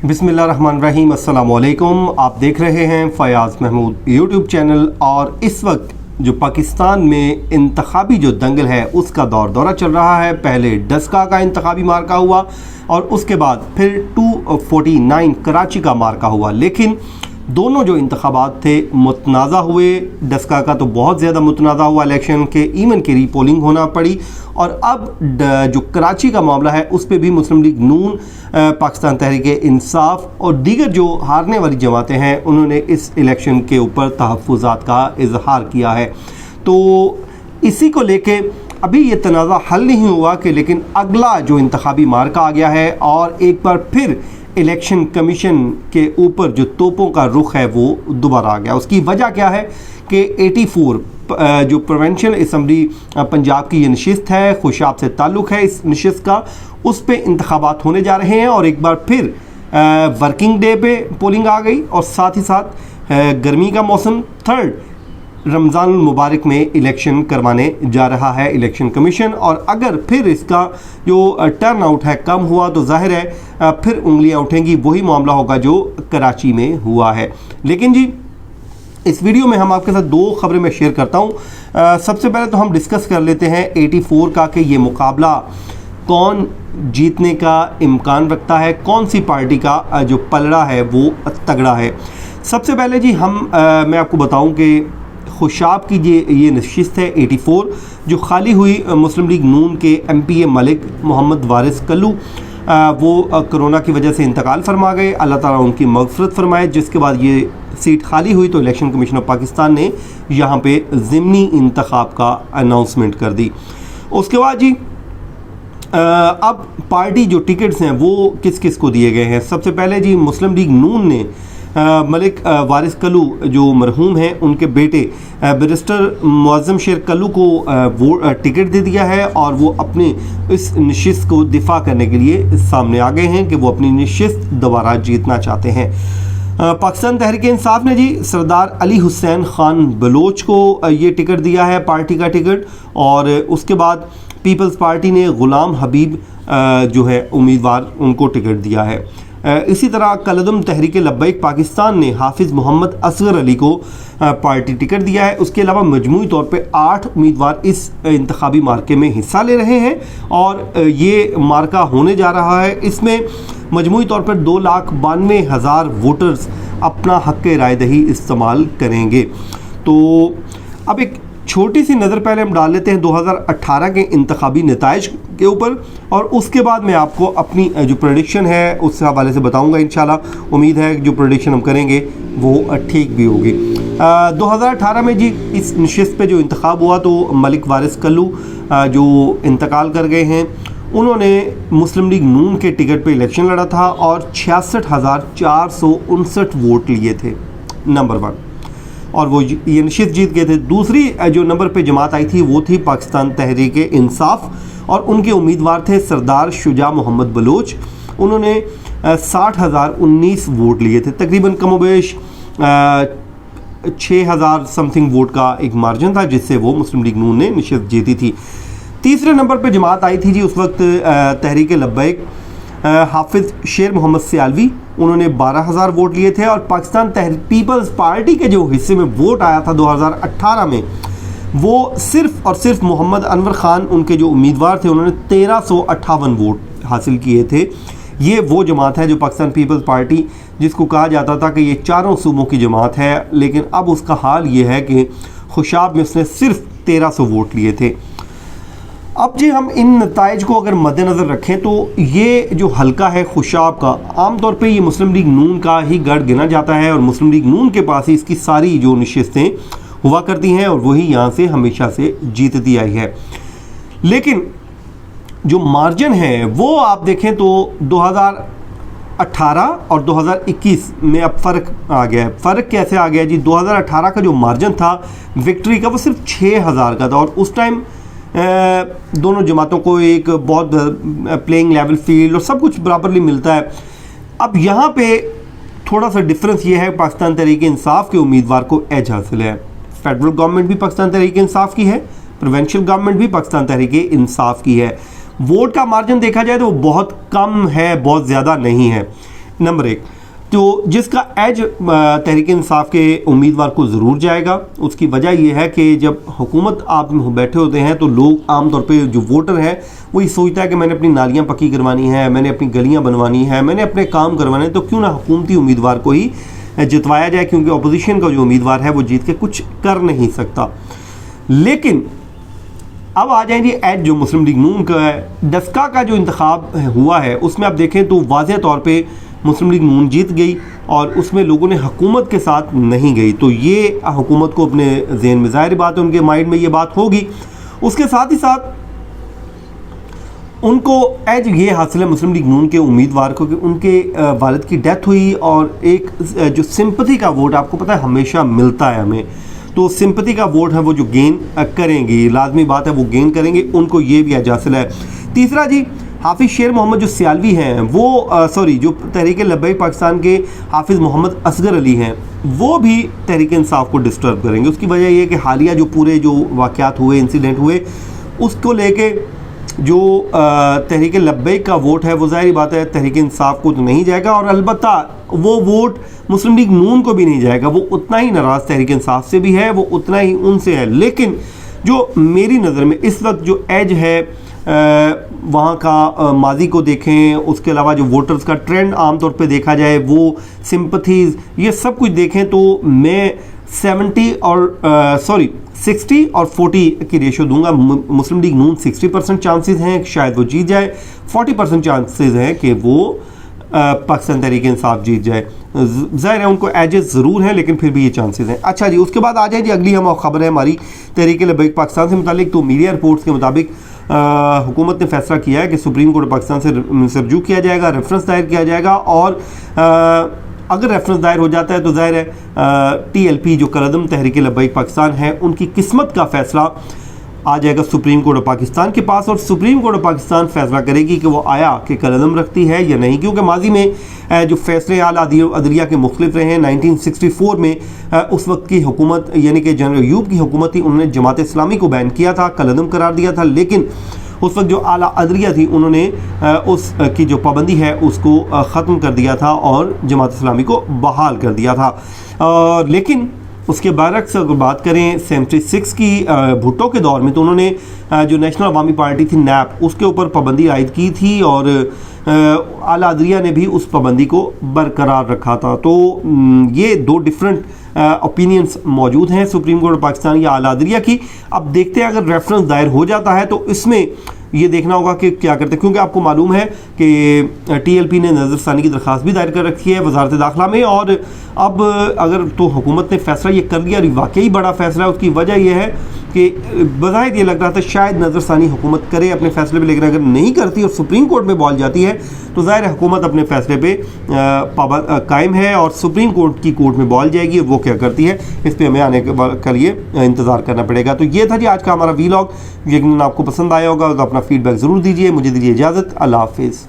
बिस्मिल्लाहिर्रहमानिर्रहीम, अस्सलाम वालेकुम। आप देख रहे हैं फ़याज़ महमूद यूट्यूब चैनल। और इस वक्त जो पाकिस्तान में इंतखाबी जो दंगल है उसका दौरा चल रहा है। पहले डस्का का इंतखाबी मार्का हुआ और उसके बाद फिर 249 कराची का मार्का हुआ, लेकिन दोनों जो इंतखाबात थे मुतनाज़ा हुए। डस्का का तो बहुत ज़्यादा मुतनाज़ा हुआ इलेक्शन के, इवन की रीपोलिंग होना पड़ी। और अब जो कराची का मामला है उस पर भी मुस्लिम लीग नून, पाकिस्तान तहरीक इंसाफ और दीगर जो हारने वाली जमातें हैं उन्होंने इस इलेक्शन के ऊपर तहफ़्फ़ुज़ात का इजहार किया है। तो इसी को लेके अभी ये तनाज़ा हल नहीं हुआ कि लेकिन अगला जो इंतखाबी मार्का आ गया है और एक बार फिर इलेक्शन कमीशन के ऊपर जो तोपों का रुख है वो दोबारा आ गया। उसकी वजह क्या है कि 84 जो प्रोविंशियल असम्बली पंजाब की ये नशिस्त है, खुशाब से ताल्लुक़ है इस नशिस्त का, उस पे इंतखाबात होने जा रहे हैं। और एक बार फिर वर्किंग डे पे पोलिंग आ गई और साथ ही साथ गर्मी का मौसम, थर्ड रमज़ान मुबारक में इलेक्शन करवाने जा रहा है इलेक्शन कमीशन। और अगर फिर इसका जो टर्न आउट है कम हुआ तो जाहिर है फिर उंगलियां उठेंगी। वही मामला होगा जो कराची में हुआ है। लेकिन जी इस वीडियो में हम आपके साथ दो खबरें मैं शेयर करता हूं। सबसे पहले तो हम डिस्कस कर लेते हैं 84 का कि ये मुकाबला कौन जीतने का इम्कान रखता है, कौन सी पार्टी का जो पलड़ा है वो तगड़ा है। सबसे पहले जी मैं आपको बताऊं कि खुशाब की ये नशिस्त है 84 जो खाली हुई मुस्लिम लीग नून के MPA मलिक मोहम्मद वारिस कल्लू, वो कोरोना की वजह से इंतकाल फरमा गए। अल्लाह ताला उनकी मग़फ़िरत फरमाए। जिसके बाद ये सीट खाली हुई तो इलेक्शन कमीशन ऑफ पाकिस्तान ने यहाँ पे ज़िमनी इंतखाब का अनाउंसमेंट कर दी। उसके बाद जी अब पार्टी जो टिकट्स हैं वो किस किस को दिए गए हैं। सबसे पहले जी मुस्लिम लीग नून ने मलिक वारिस कल्लू जो मरहूम हैं उनके बेटे बैरिस्टर मुअज़्ज़म शेर कल्लू को वो टिकट दे दिया है और वो अपने इस नशिस्त को दिफा करने के लिए सामने आ गए हैं कि वो अपनी नशिस्त दोबारा जीतना चाहते हैं। पाकिस्तान तहरीक इंसाफ ने जी सरदार अली हुसैन ख़ान बलोच को ये टिकट दिया है, पार्टी का टिकट। और उसके बाद पीपल्स पार्टी ने ग़ुलाम हबीब जो है उम्मीदवार, उनको टिकट दिया है। इसी तरह कलदम तहरीक लब्बैक पाकिस्तान ने हाफिज़ मोहम्मद असगर अली को पार्टी टिकट दिया है। उसके अलावा मजमूई तौर पे 8 उम्मीदवार इस इंतखाबी मार्के में हिस्सा ले रहे हैं और ये मार्का होने जा रहा है। इसमें मजमूई तौर पर 2,92,000 वोटर्स अपना हक़ रायदही इस्तेमाल करेंगे। तो अब एक छोटी सी नज़र पहले हम डाल लेते हैं 2018 के इंतखाबी नताइज के ऊपर और उसके बाद मैं आपको अपनी जो प्रेडिक्शन है उस हवाले से बताऊंगा। इंशाल्लाह उम्मीद है जो प्रेडिक्शन हम करेंगे वो ठीक भी होगी। 2018 में जी इस नशिस्त पे जो इंतखाब हुआ तो मलिक वारिस कल्लू जो इंतकाल कर गए हैं उन्होंने मुस्लिम लीग नून के टिकट पे इलेक्शन लड़ा था और 66,459 वोट लिए थे, नंबर 1, और वो ये नशिस्त जीत गए थे। दूसरी जो नंबर पे जमात आई थी वो थी पाकिस्तान तहरीक इंसाफ और उनके उम्मीदवार थे सरदार शुजा मोहम्मद बलोच। उन्होंने 60,019 वोट लिए थे, तकरीबन कमोबेश 6,000 समथिंग वोट का एक मार्जिन था जिससे वो मुस्लिम लीग नून ने नशिस्त जीती थी। तीसरे नंबर पे जमात आई थी जी उस वक्त तहरीक लब्बैक, हाफिज़ शेर मोहम्मद सियालवी, उन्होंने 12,000 वोट लिए थे। और पाकिस्तान पीपल्स पार्टी के जो हिस्से में वोट आया था 2018 में वो सिर्फ़ और सिर्फ मोहम्मद अनवर ख़ान उनके जो उम्मीदवार थे उन्होंने 1358 वोट हासिल किए थे। ये वो जमात है जो पाकिस्तान पीपल्स पार्टी जिसको कहा जाता था कि ये चारों सूबों की जमात है, लेकिन अब उसका हाल ये है कि खुशाब में उसने सिर्फ 1300 वोट लिए थे। अब जी हम इन नताइज को अगर मद्देनज़र रखें तो ये जो हल्का है खुशाब का, आम तौर पे ये मुस्लिम लीग नून का ही गढ़ गिना जाता है और मुस्लिम लीग नून के पास ही इसकी सारी जो नशिस्तें हुआ करती हैं और वही यहाँ से हमेशा से जीतती आई है। लेकिन जो मार्जिन है वो आप देखें तो 2018 और 2021 में अब फ़र्क आ गया है। फ़र्क कैसे आ गया जी? 2018 का जो मार्जिन था विक्ट्री का वो सिर्फ 6,000 का था और उस टाइम दोनों जमातों को एक बहुत प्लेइंग लेवल फील्ड और सब कुछ बराबरली मिलता है। अब यहाँ पे थोड़ा सा डिफरेंस ये है, पाकिस्तान तहरीक इंसाफ के उम्मीदवार को एज हासिल है। फेडरल गवर्नमेंट भी पाकिस्तान तहरीक इंसाफ की है, प्रोविंशियल गवर्नमेंट भी पाकिस्तान तहरीक इंसाफ की है। वोट का मार्जिन देखा जाए तो बहुत कम है, बहुत ज़्यादा नहीं है। नंबर 1, तो जिसका एज तहरीक इंसाफ के उम्मीदवार को ज़रूर जाएगा। उसकी वजह यह है कि जब हुकूमत आप बैठे होते हैं तो लोग आमतौर पे जो वोटर है वो ये सोचता है कि मैंने अपनी नालियाँ पक्की करवानी है, मैंने अपनी गलियाँ बनवानी है, मैंने अपने काम करवाने हैं, तो क्यों ना हुकूमती उम्मीदवार को ही जितवाया जाए, क्योंकि अपोजिशन का जो उम्मीदवार है वो जीत के कुछ कर नहीं सकता। लेकिन अब आ जाएंगे एज जो मुस्लिम लीग नून का है। डस्का का जो इंतखाब हुआ है उसमें आप देखें तो वाज़ेह तौर पे मुस्लिम लीग नून जीत गई और उसमें लोगों ने हुकूमत के साथ नहीं गई। तो ये हुकूमत को अपने ज़हन में, ज़ाहिर बात है उनके माइंड में ये बात होगी। उसके साथ ही साथ उनको एज ये हासिल है मुस्लिम लीग नून के उम्मीदवार को कि उनके वालिद की डेथ हुई और एक जो सिंपथी का वोट आपको पता है हमेशा मिलता है हमें, तो सिंपथी का वोट है वो जो गेन करेंगी, लाजमी बात है वो गेन करेंगे, उनको ये भी एज हासिल है। तीसरा जी, हाफिज़ शेर मोहम्मद जो सियालवी हैं वो जो तहरीक लब्बैक पाकिस्तान के हाफिज़ मोहम्मद असगर अली हैं वो भी तहरीक इंसाफ को डिस्टर्ब करेंगे। उसकी वजह यह है कि हालिया जो पूरे जो वाक़यात हुए, इंसिडेंट हुए, उसको लेके जो तहरीक लब्बैक का वोट है वो ज़ाहिर बात है तहरीक इंसाफ को तो नहीं जाएगा, और अलबत्ता वो वोट मुस्लिम लीग नून को भी नहीं जाएगा। वो उतना ही नाराज़ तहरीक इंसाफ से भी है, वो उतना ही उनसे है। लेकिन जो मेरी नज़र में इस वक्त जो एज है वहाँ का माजी को देखें, उसके अलावा जो वोटर्स का ट्रेंड आमतौर पे देखा जाए, वो सिंपथीज़, ये सब कुछ देखें तो मैं 60 और 40 की रेशो दूंगा। मुस्लिम लीग नून 60% चांसेस हैं शायद वो जीत जाए, 40% चांसेस हैं कि वो पाकिस्तान तहरीक इंसाफ जीत जाए। ज़ाहिर है उनको एजेस ज़रूर हैं लेकिन फिर भी ये चांसेस हैं। अच्छा जी, उसके बाद आ जाए जी अगली हम खबर है हमारी तहरीक लब्बैक पाकिस्तान से मुतालिक। तो मीडिया रिपोर्ट्स के मुताबिक हुकूमत ने फैसला किया है कि सुप्रीम कोर्ट पाकिस्तान से रजू किया जाएगा, रेफरेंस दायर किया जाएगा, और अगर रेफरेंस दायर हो जाता है तो ज़ाहिर है TLP जो कलअदम तहरीक लब्बैक पाकिस्तान है उनकी किस्मत का फ़ैसला आ जाएगा सुप्रीम कोर्ट ऑफ पाकिस्तान के पास, और सुप्रीम कोर्ट ऑफ पाकिस्तान फैसला करेगी कि वो आया कि कलअदम रखती है या नहीं। क्योंकि माजी में जो फैसले आला अदलिया के मुख्तलिफ रहे हैं, 1964 में उस वक्त की हुकूमत यानी कि जनरल अयूब की हुकूमत थी, उन्होंने जमात इस्लामी को बैन किया था, कलअदम करार दिया था, लेकिन उस वक्त जो आला अदलिया थी उन्होंने उस की जो पाबंदी है उसको ख़त्म कर दिया था और जमात इस्लामी को बहाल कर दिया था। लेकिन उसके बरक्स अगर बात करें 76 की भुट्टो के दौर में, तो उन्होंने जो नेशनल अवामी पार्टी थी नैप, उसके ऊपर पाबंदी आयद की थी और आला अदलिया ने भी उस पाबंदी को बरकरार रखा था। तो ये दो डिफरेंट ओपिनियंस मौजूद हैं सुप्रीम कोर्ट पाकिस्तान या आला अदलिया की। अब देखते हैं अगर रेफरेंस दायर हो जाता है तो इसमें ये देखना होगा कि क्या करते हैं, क्योंकि आपको मालूम है कि TLP ने नज़रसानी की दरख्वास्त भी दायर कर रखी है वजारत दाखिला में, और अब अगर तो हुकूमत ने फैसला ये कर लिया, वाकई बड़ा फैसला है। उसकी वजह यह है कि बज़ाहिर ये लग रहा था शायद नज़रसानी हुकूमत करे अपने फैसले पे, लेकिन अगर नहीं करती और सुप्रीम कोर्ट में बॉल जाती है तो ज़ाहिर हुकूमत अपने फैसले पे कायम है और सुप्रीम कोर्ट की कोर्ट में बॉल जाएगी। वो क्या करती है इस पर हमें आने के लिए इंतज़ार करना पड़ेगा। तो ये था जी आज का हमारा वीलॉग, यकीनन आपको पसंद आया होगा। अपना फीडबैक ज़रूर दीजिए। मुझे दीजिए इजाज़त। अल्लाह हाफिज़।